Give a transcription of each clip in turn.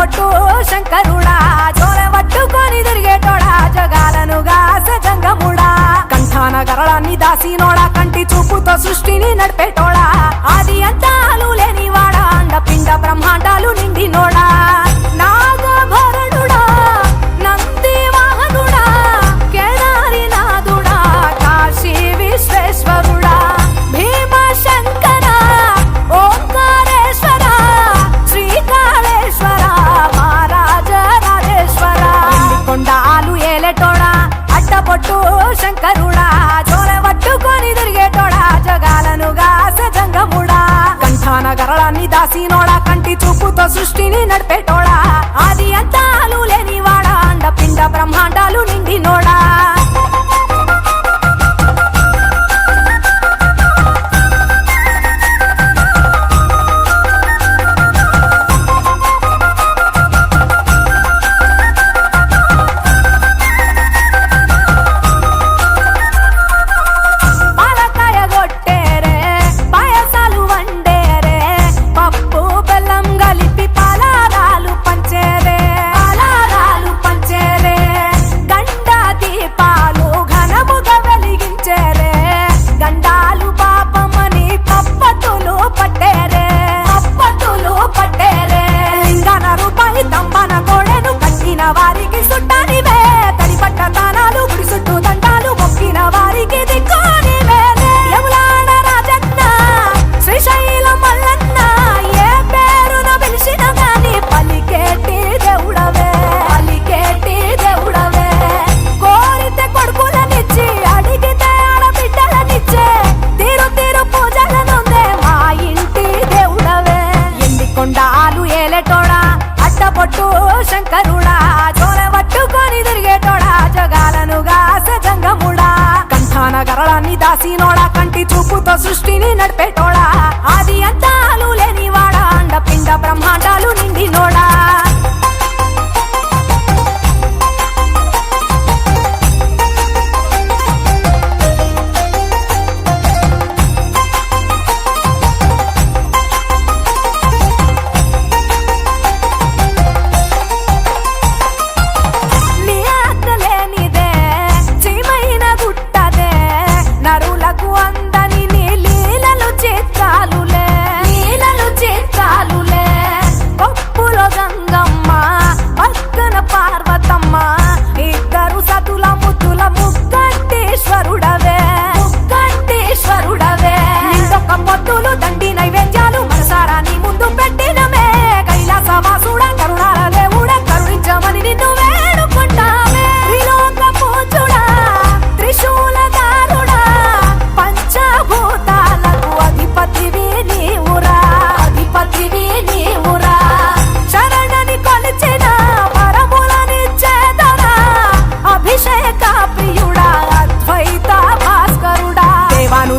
అట్టబొట్టు శంకరుడా జోలె పట్టుకొని తిరిగేటోడా జగాలను గాసె జంగముడా కంఠాన గరళాన్ని దాసినోడా కంటి చూపుతో సృష్టిని నడిపేటోడా ఆది అంతాలు లేనివాడా అండపిండ బ్రహ్మాండాలు నిండినోడా నాగభరణుడా నంది వాహనుడా కేదారి నాథుడా కాశీ విశ్వేశ్వరుడా భీమ శంకర ఓంకారేశ్వర శ్రీకాళేశ్వర మహారాజ రాజేశ్వర కొండాలు ఏలేటోడా అట్టబొట్టు శంకరుడా జోలె పట్టుకొని తిరిగేటోడా జగాలను గాసె జంగముడా కంఠాన గరళాన్ని దాసినోడా కంటి చూపుతో సృష్టిని నడిపేటోడా ఆది అంతాలు లేనివాడా అండపిండ బ్రహ్మాండాలు నిండినోడా వారికి సుట్టానివే తడి పట్ట తానాలు గుడి చుట్టూ దండాలు మొక్కిన వారికి దిక్కునివే యములాడ రాజన్న శ్రీశైల మల్లన్న ఏ పేరున పిలిచిన గాని పలికేటి దేవుడవే కోరితే కొడుకులనిచ్చి అడిగితే ఆడబిడ్డలనిచ్చే తీరు తీరు పూజలనుందే మా ఇంటి దేవుడవే ఎండి కొండాలు ఏలేటోడా అట్టబొట్టు శంకరుడా జోలె పట్టుకొని తిరిగేటోడా జగాలను గాసె జంగముడా కంఠాన గరళాన్ని దాసినోడా కంటి చూపుతో సృష్టిని నడిపేటోడా ఆది అంతాలు లేనివాడా అండపిండ బ్రహ్మాండాలు నిండినోడా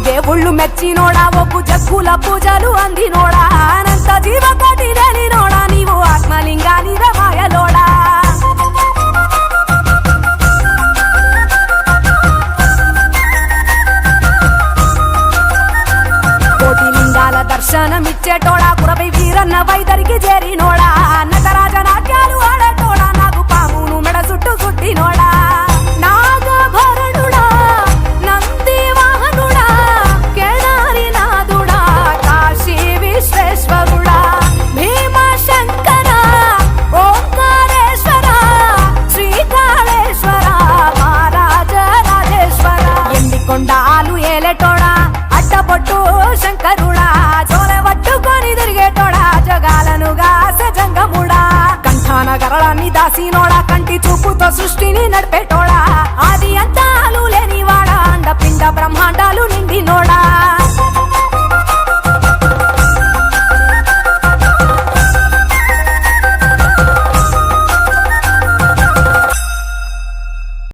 దేవుళ్ళు మెచ్చినోడా ఒప్పు జగ్గుల పూజలు అందినోడా అనంత జీవకోటి లేనినోడా నీవు ఆత్మలింగాని మాయలోడా కోటి లింగాల దర్శనమిచ్చేటోడా కురవై వీరన్న వైదరికి చేరినోడా నటరాజ నాట్యాలు ఆడేటోడా నాకు పామును మెడ చుట్టూ సుట్టినోడా నాగభరణుడా నంది వాహనుడా కేదారి నాథుడా కాశీ విశ్వేశ్వరుడా భీమ శంకర ఓంకారేశ్వర శ్రీకాళేశ్వర మహారాజ రాజేశ్వర ఎండి కొండ